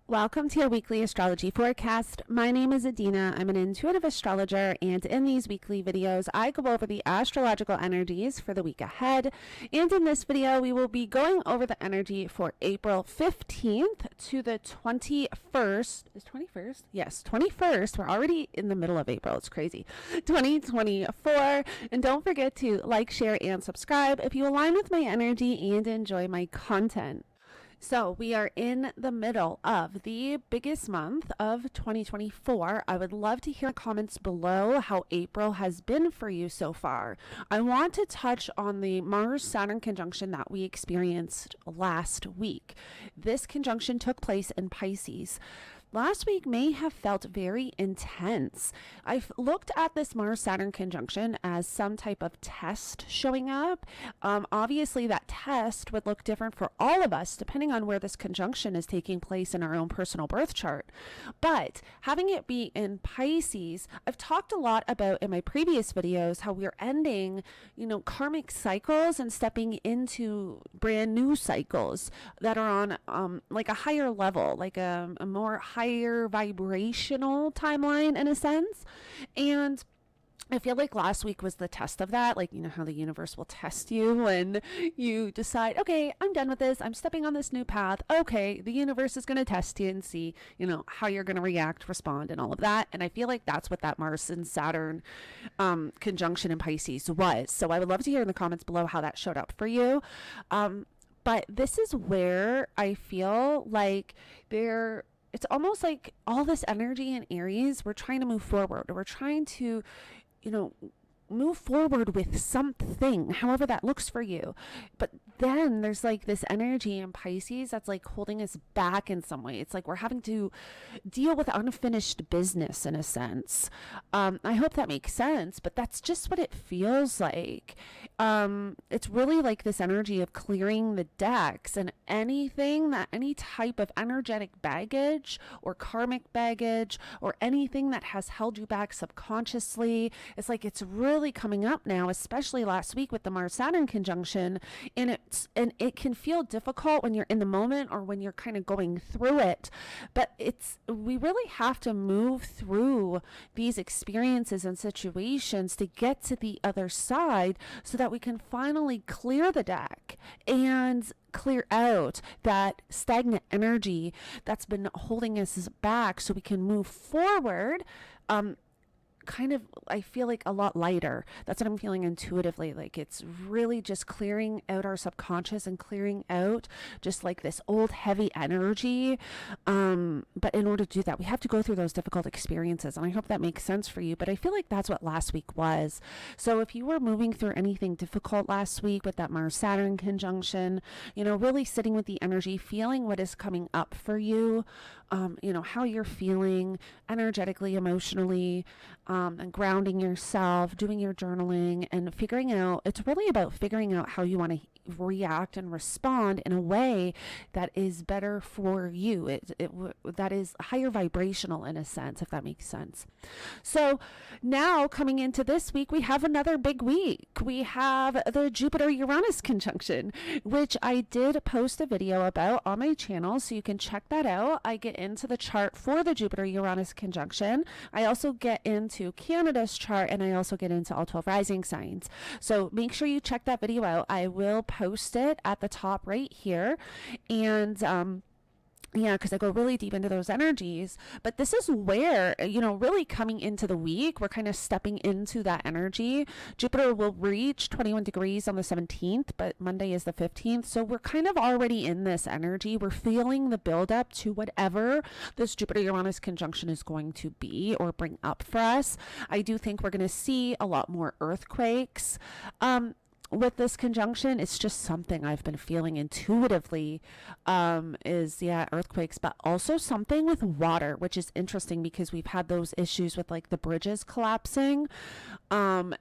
Welcome to your weekly astrology forecast. My name is Adina. I'm an intuitive astrologer, and in these weekly videos, I go over the astrological energies for the week ahead. And in this video, we will be going over the energy for April 15th to the 21st. Is 21st? Yes, 21st. We're already in the middle of April. It's crazy. 2024. And don't forget to like, share, and subscribe if you align with my energy and enjoy my content. So we are in the middle of the biggest month of 2024. I would love to hear comments below how April has been for you so far. I want to touch on the Mars-Saturn conjunction that we experienced last week. This conjunction took place in Pisces. Last week may have felt very intense. I've looked at this Mars-Saturn conjunction as some type of test showing up. Obviously, that test would look different for all of us depending on where this conjunction is taking place in our own personal birth chart. But having it be in Pisces, I've talked a lot about in my previous videos how we're ending, karmic cycles and stepping into brand new cycles that are on like a higher level, like a more higher vibrational timeline in a sense. And I feel like last week was the test of that. Like, how the universe will test you when you decide, okay, I'm done with this. I'm stepping on this new path. Okay, the universe is going to test you and see, how you're going to react, respond, and all of that. And I feel like that's what that Mars and Saturn conjunction in Pisces was. So I would love to hear in the comments below how that showed up for you. But this is where I feel like it's almost like all this energy in Aries, we're trying to move forward. We're trying to, move forward with something, however that looks for you. But then there's like this energy in Pisces that's like holding us back in some way. It's like we're having to deal with unfinished business in a sense. I hope that makes sense, but that's just what it feels like. It's really like this energy of clearing the decks and any type of energetic baggage or karmic baggage or anything that has held you back subconsciously. It's like it's really coming up now, especially last week with the Mars-Saturn conjunction, and it can feel difficult when you're in the moment or when you're kind of going through it. But we really have to move through these experiences and situations to get to the other side so that we can finally clear the deck and clear out that stagnant energy that's been holding us back so we can move forward. I feel like a lot lighter. That's what I'm feeling intuitively. Like it's really just clearing out our subconscious and clearing out just like this old heavy energy. But in order to do that, we have to go through those difficult experiences. And I hope that makes sense for you. But I feel like that's what last week was. So if you were moving through anything difficult last week with that Mars-Saturn conjunction, really sitting with the energy, feeling what is coming up for you, how you're feeling energetically, emotionally, and grounding yourself, doing your journaling and figuring out, it's really about figuring out how you want to react and respond in a way that is better for you. That is higher vibrational in a sense, if that makes sense. So now coming into this week, we have another big week. We have the Jupiter-Uranus conjunction, which I did post a video about on my channel, so you can check that out. I get into the chart for the Jupiter-Uranus conjunction. I also get into Canada's chart, and I also get into all 12 rising signs. So make sure you check that video out. I will post it at the top right here. And because I go really deep into those energies. But this is where, really coming into the week, we're kind of stepping into that energy. Jupiter will reach 21 degrees on the 17th, but Monday is the 15th. So we're kind of already in this energy. We're feeling the buildup to whatever this Jupiter-Uranus conjunction is going to be or bring up for us. I do think we're going to see a lot more earthquakes. With this conjunction, it's just something I've been feeling intuitively, earthquakes, but also something with water, which is interesting because we've had those issues with like the bridges collapsing. And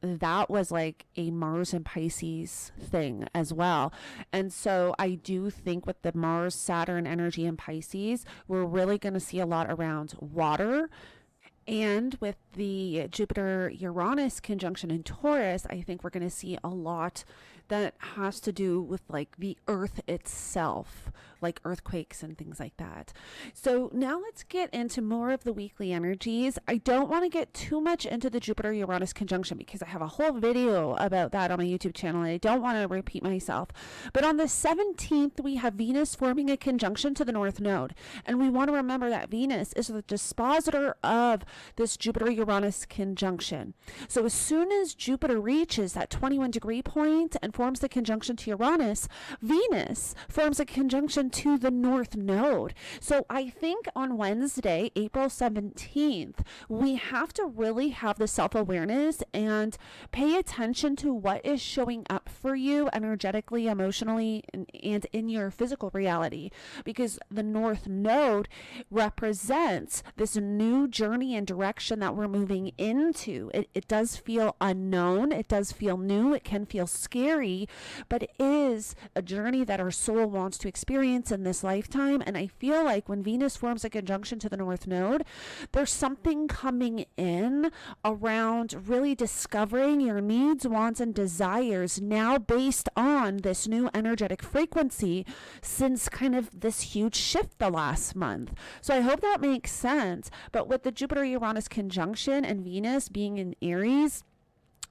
that was like a Mars and Pisces thing as well. And so I do think with the Mars Saturn energy in Pisces, we're really going to see a lot around water. And with the Jupiter-Uranus conjunction in Taurus, I think we're going to see a lot that has to do with like the earth itself, like earthquakes and things like that. So now let's get into more of the weekly energies. I don't want to get too much into the Jupiter Uranus conjunction because I have a whole video about that on my YouTube channel and I don't want to repeat myself. But on the 17th, we have Venus forming a conjunction to the North Node. And we want to remember that Venus is the dispositor of this Jupiter Uranus conjunction. So as soon as Jupiter reaches that 21 degree point and forms the conjunction to Uranus, Venus forms a conjunction to the North Node. So I think on Wednesday, April 17th, we have to really have the self-awareness and pay attention to what is showing up for you energetically, emotionally, and in your physical reality, because the North Node represents this new journey and direction that we're moving into. It does feel unknown. It does feel new. It can feel scary, but it is a journey that our soul wants to experience in this lifetime. And I feel like when Venus forms a conjunction to the North Node, there's something coming in around really discovering your needs, wants, and desires now based on this new energetic frequency since kind of this huge shift the last month. So I hope that makes sense. But with the Jupiter-Uranus conjunction and Venus being in Aries,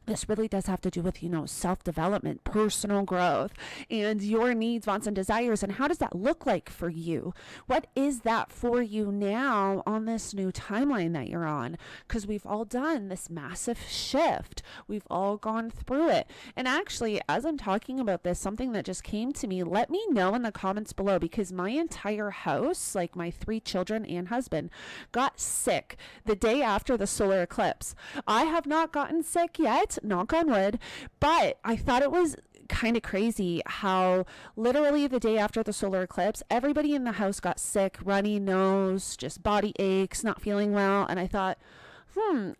this really does have to do with, self-development, personal growth, and your needs, wants, and desires. And how does that look like for you? What is that for you now on this new timeline that you're on? Because we've all done this massive shift. We've all gone through it. And actually, as I'm talking about this, something that just came to me, let me know in the comments below, because my entire house, like my 3 children and husband, got sick the day after the solar eclipse. I have not gotten sick yet, knock on wood, but I thought it was kind of crazy how literally the day after the solar eclipse, everybody in the house got sick, runny nose, just body aches, not feeling well. And I thought,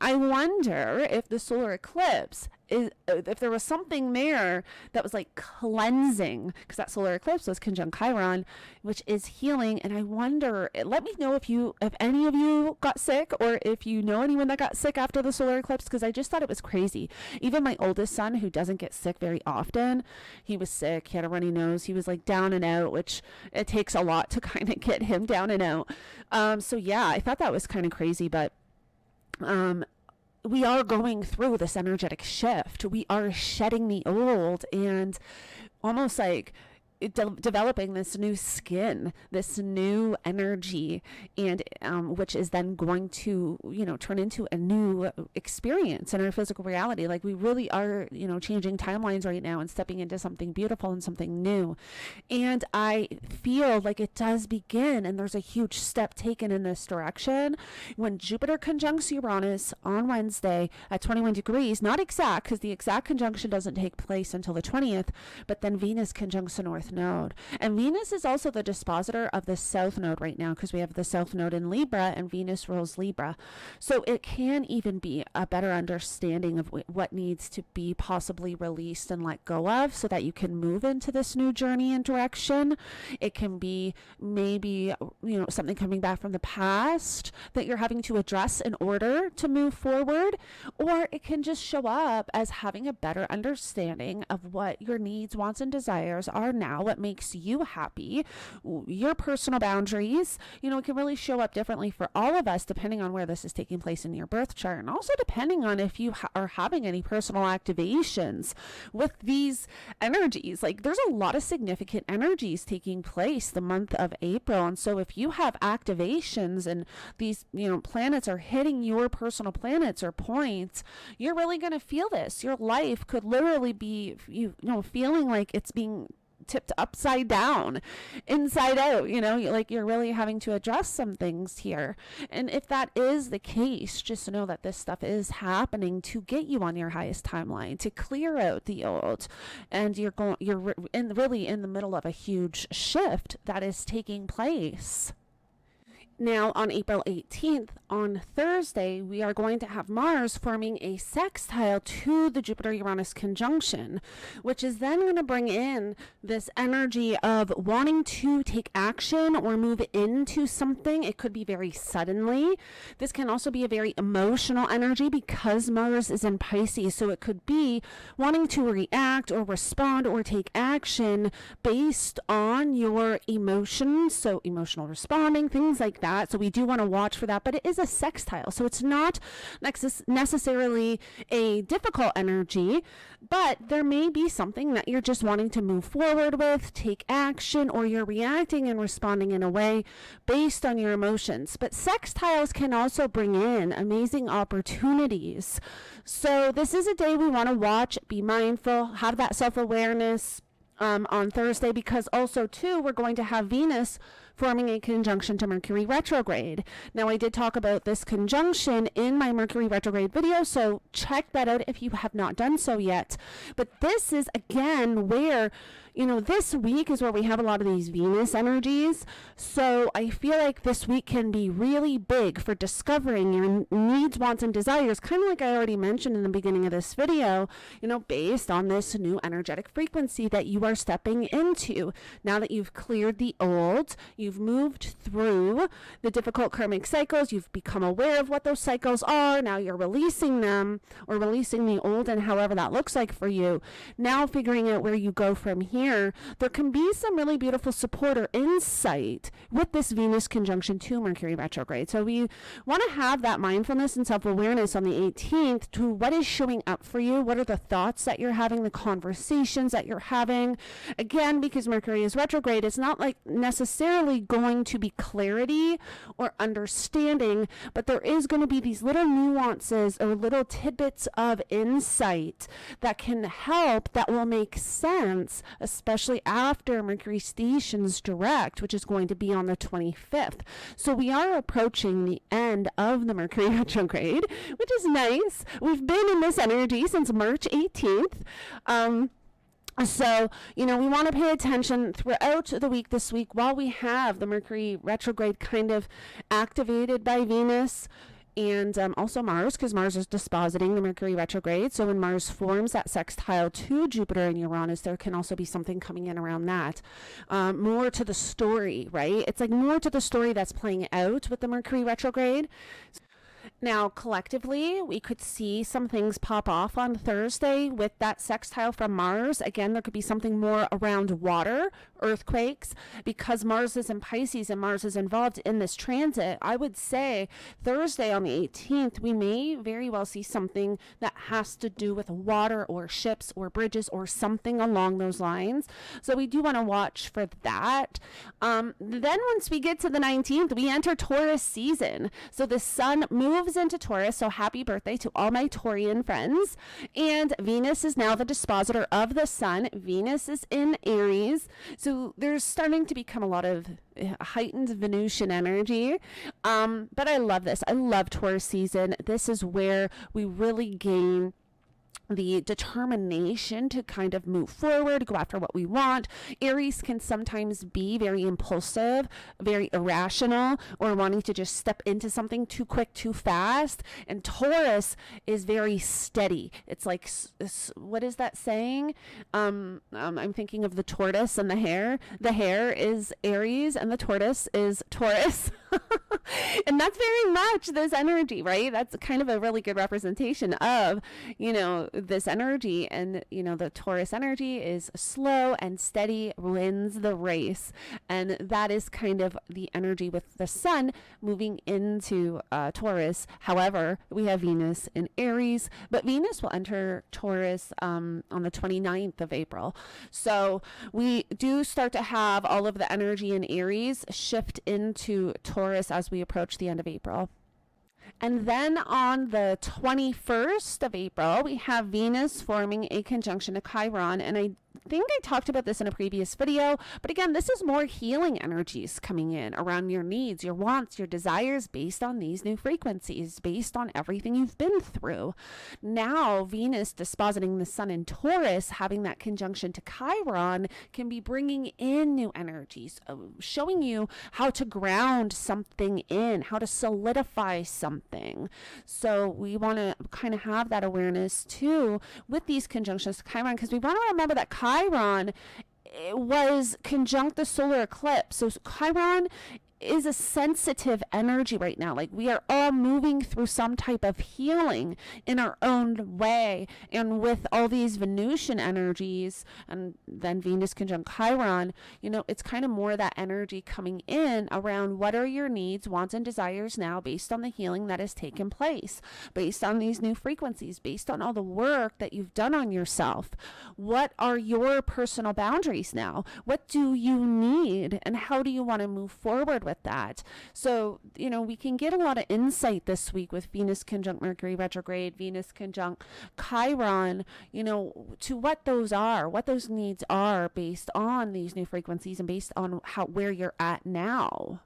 I wonder if the solar eclipse if there was something there that was like cleansing, because that solar eclipse was conjunct Chiron, which is healing. And I wonder, let me know if any of you got sick, or if you know anyone that got sick after the solar eclipse, because I just thought it was crazy. Even my oldest son, who doesn't get sick very often, he was sick. He had a runny nose. He was like down and out, which it takes a lot to kind of get him down and out. So yeah, I thought that was kind of crazy, but we are going through this energetic shift. We are shedding the old and almost like developing this new skin, this new energy, and which is then going to, turn into a new experience in our physical reality. Like we really are, changing timelines right now and stepping into something beautiful and something new. And I feel like it does begin, and there's a huge step taken in this direction when Jupiter conjuncts Uranus on Wednesday at 21 degrees, not exact, because the exact conjunction doesn't take place until the 20th, but then Venus conjuncts the North Node. And Venus is also the dispositor of the South Node right now, because we have the South Node in Libra and Venus rules Libra. So it can even be a better understanding of what needs to be possibly released and let go of so that you can move into this new journey and direction. It can be maybe, something coming back from the past that you're having to address in order to move forward, or it can just show up as having a better understanding of what your needs, wants, and desires are now, what makes you happy, your personal boundaries. It can really show up differently for all of us depending on where this is taking place in your birth chart, and also depending on if you are having any personal activations with these energies. Like there's a lot of significant energies taking place the month of April, and so if you have activations and these planets are hitting your personal planets or points, you're really going to feel this. Your life could literally be feeling like it's being tipped upside down, inside out, like you're really having to address some things here. And if that is the case, just know that this stuff is happening to get you on your highest timeline, to clear out the old. And you're really in the middle of a huge shift that is taking place. Now, on April 18th, on Thursday, we are going to have Mars forming a sextile to the Jupiter-Uranus conjunction, which is then going to bring in this energy of wanting to take action or move into something. It could be very suddenly. This can also be a very emotional energy because Mars is in Pisces, so it could be wanting to react or respond or take action based on your emotions, so emotional responding, things like that. So we do want to watch for that, but it is a sextile. So it's not necessarily a difficult energy, but there may be something that you're just wanting to move forward with, take action, or you're reacting and responding in a way based on your emotions. But sextiles can also bring in amazing opportunities. So this is a day we want to watch, be mindful, have that self-awareness on Thursday, because also too, we're going to have Venus forming a conjunction to Mercury retrograde. Now, I did talk about this conjunction in my Mercury retrograde video, so check that out if you have not done so yet. But this is, again, where, this week is where we have a lot of these Venus energies. So I feel like this week can be really big for discovering your needs, wants, and desires, kind of like I already mentioned in the beginning of this video, based on this new energetic frequency that you are stepping into. Now that you've cleared the old, you've moved through the difficult karmic cycles, you've become aware of what those cycles are, now you're releasing them, or releasing the old, and however that looks like for you. Now figuring out where you go from here, there can be some really beautiful support or insight with this Venus conjunction to Mercury retrograde. So we want to have that mindfulness and self-awareness on the 18th to what is showing up for you, what are the thoughts that you're having, the conversations that you're having. Again, because Mercury is retrograde, it's not like necessarily going to be clarity or understanding, but there is going to be these little nuances or little tidbits of insight that can help, that will make sense, especially after Mercury stations direct, which is going to be on the 25th. So we are approaching the end of the Mercury retrograde, which is nice. We've been in this energy since March 18th. So, we want to pay attention throughout the week this week while we have the Mercury retrograde kind of activated by Venus. And also Mars, because Mars is dispositing the Mercury retrograde. So when Mars forms that sextile to Jupiter and Uranus, there can also be something coming in around that. More to the story, right? It's like more to the story that's playing out with the Mercury retrograde. Now, collectively, we could see some things pop off on Thursday with that sextile from Mars. Again, there could be something more around water, earthquakes, because Mars is in Pisces and Mars is involved in this transit. I would say Thursday on the 18th, we may very well see something that has to do with water or ships or bridges or something along those lines. So we do want to watch for that. Then once we get to the 19th, we enter Taurus season. So the sun moves into Taurus, so happy birthday to all my Taurian friends. And Venus is now the dispositor of the sun. Venus is in Aries, so there's starting to become a lot of heightened Venusian energy. But I love this. I love Taurus season. This is where we really gain the determination to kind of move forward, go after what we want. Aries can sometimes be very impulsive, very irrational, or wanting to just step into something too quick, too fast. And Taurus is very steady. It's like, what is that saying? I'm thinking of the tortoise and the hare. The hare is Aries and the tortoise is Taurus. And that's very much this energy, right? That's kind of a really good representation of, this energy. And, the Taurus energy is slow and steady, wins the race. And that is kind of the energy with the sun moving into Taurus. However, we have Venus in Aries, but Venus will enter Taurus on the 29th of April. So we do start to have all of the energy in Aries shift into Taurus as we approach the end of April. And then on the 21st of April, we have Venus forming a conjunction to Chiron. And I I think I talked about this in a previous video, but again, this is more healing energies coming in around your needs, your wants, your desires based on these new frequencies, based on everything you've been through. Now, Venus dispositing the sun in Taurus, having that conjunction to Chiron, can be bringing in new energies, showing you how to ground something in, how to solidify something. So we want to kind of have that awareness too with these conjunctions to Chiron, because we want to remember that Chiron was conjunct the solar eclipse. So Chiron is a sensitive energy right now. Like, we are all moving through some type of healing in our own way. And with all these Venusian energies and then Venus conjunct Chiron, it's kind of more that energy coming in around what are your needs, wants, and desires now based on the healing that has taken place, based on these new frequencies, based on all the work that you've done on yourself. What are your personal boundaries now? What do you need? And how do you want to move forward with that? So, we can get a lot of insight this week with Venus conjunct Mercury retrograde, Venus conjunct Chiron, to what those needs are based on these new frequencies and based on where you're at now.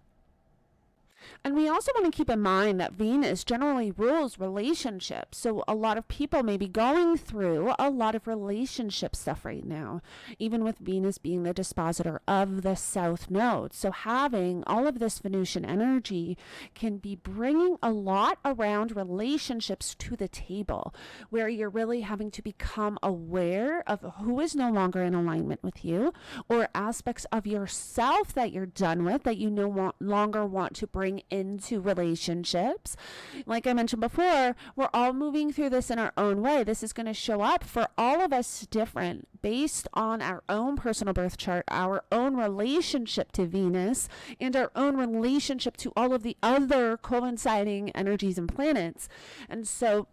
And we also want to keep in mind that Venus generally rules relationships. So a lot of people may be going through a lot of relationship stuff right now, even with Venus being the dispositor of the South Node. So having all of this Venusian energy can be bringing a lot around relationships to the table, where you're really having to become aware of who is no longer in alignment with you, or aspects of yourself that you're done with, that you no longer want to bring into relationships. Like I mentioned before, we're all moving through this in our own way. This is going to show up for all of us different based on our own personal birth chart, our own relationship to Venus, and our own relationship to all of the other coinciding energies and planets. And so,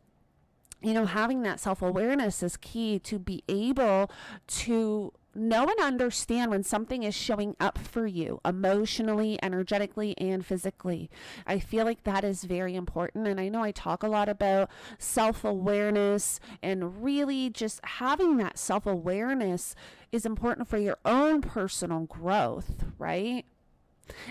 having that self-awareness is key to be able to know and understand when something is showing up for you emotionally, energetically, and physically. I feel like that is very important. And I know I talk a lot about self-awareness, and really just having that self-awareness is important for your own personal growth, right?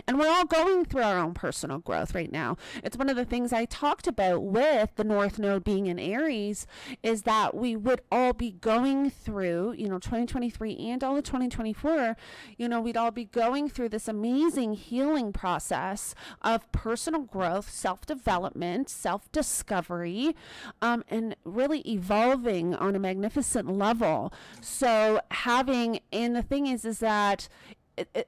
And we're all going through our own personal growth right now. It's one of the things I talked about with the North Node being in Aries, is that we would all be going through, 2023 and all of 2024, we'd all be going through this amazing healing process of personal growth, self-development, self-discovery, and really evolving on a magnificent level. So and the thing is that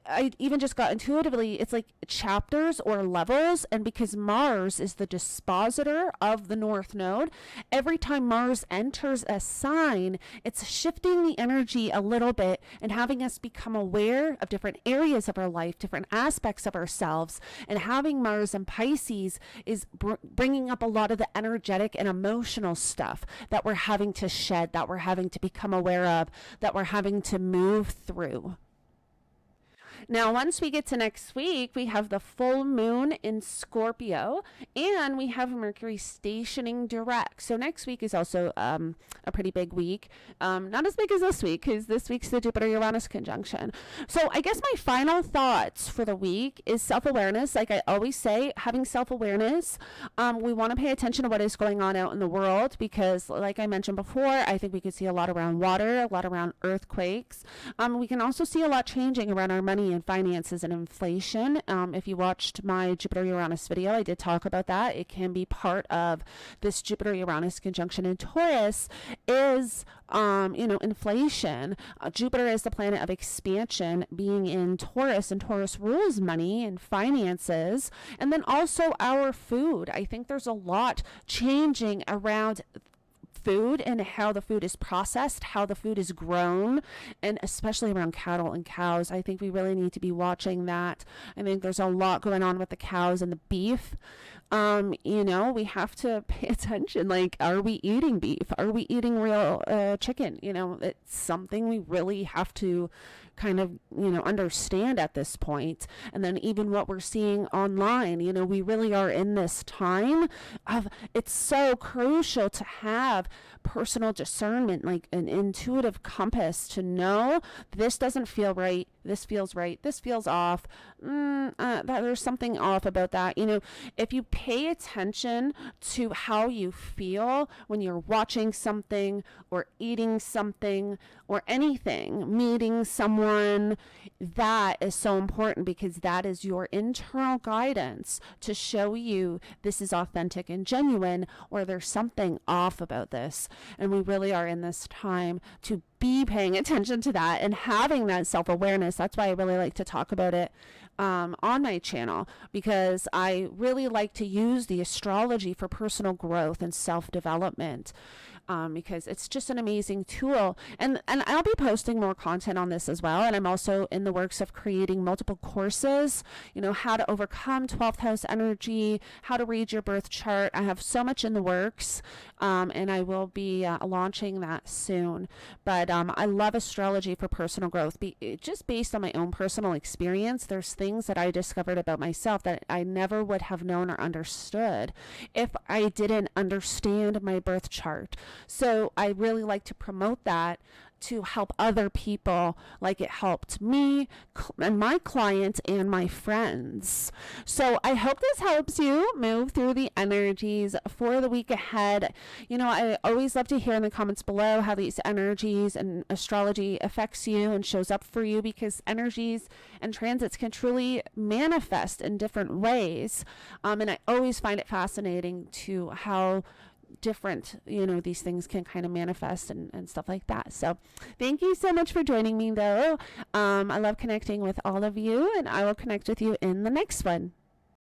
I even just got intuitively, it's like chapters or levels. And because Mars is the dispositor of the North Node, every time Mars enters a sign, it's shifting the energy a little bit and having us become aware of different areas of our life, different aspects of ourselves. And having Mars in Pisces is bringing up a lot of the energetic and emotional stuff that we're having to shed, that we're having to become aware of, that we're having to move through. Now, once we get to next week, we have the full moon in Scorpio, and we have Mercury stationing direct. So next week is also a pretty big week. Not as big as this week, because this week's the Jupiter-Uranus conjunction. So I guess my final thoughts for the week is self-awareness. Like I always say, having self-awareness. We want to pay attention to what is going on out in the world, because like I mentioned before, I think we could see a lot around water, a lot around earthquakes. We can also see a lot changing around our money and finances and inflation. If you watched my Jupiter-Uranus video, I did talk about that. It can be part of this Jupiter-Uranus conjunction in Taurus is, inflation. Jupiter is the planet of expansion, being in Taurus, and Taurus rules money and finances, and then also our food. I think there's a lot changing around food and how the food is processed, how the food is grown, and especially around cattle and cows. I think we really need to be watching that. I think there's a lot going on with the cows and the beef. We have to pay attention. Like, are we eating beef? Are we eating real chicken? It's something we really have to kind of, understand at this point. And then even what we're seeing online, we really are in this time of, it's so crucial to have personal discernment, like an intuitive compass to know this doesn't feel right, this feels right, this feels off, that there's something off about that. If you pay attention to how you feel when you're watching something or eating something or anything, meeting someone, that is so important, because that is your internal guidance to show you this is authentic and genuine, or there's something off about this. And we really are in this time to be paying attention to that and having that self-awareness. That's why I really like to talk about it on my channel, because I really like to use the astrology for personal growth and self-development, because it's just an amazing tool. And I'll be posting more content on this as well. And I'm also in the works of creating multiple courses, how to overcome 12th house energy, how to read your birth chart. I have so much in the works, and I will be launching that soon. But I love astrology for personal growth. Just based on my own personal experience, there's things that I discovered about myself that I never would have known or understood if I didn't understand my birth chart. So I really like to promote that to help other people, like it helped me and my clients and my friends. So I hope this helps you move through the energies for the week ahead. I always love to hear in the comments below how these energies and astrology affects you and shows up for you, because energies and transits can truly manifest in different ways. And I always find it fascinating to how different these things can kind of manifest and stuff like that. So thank you so much for joining me, though. I love connecting with all of you, and I will connect with you in the next one.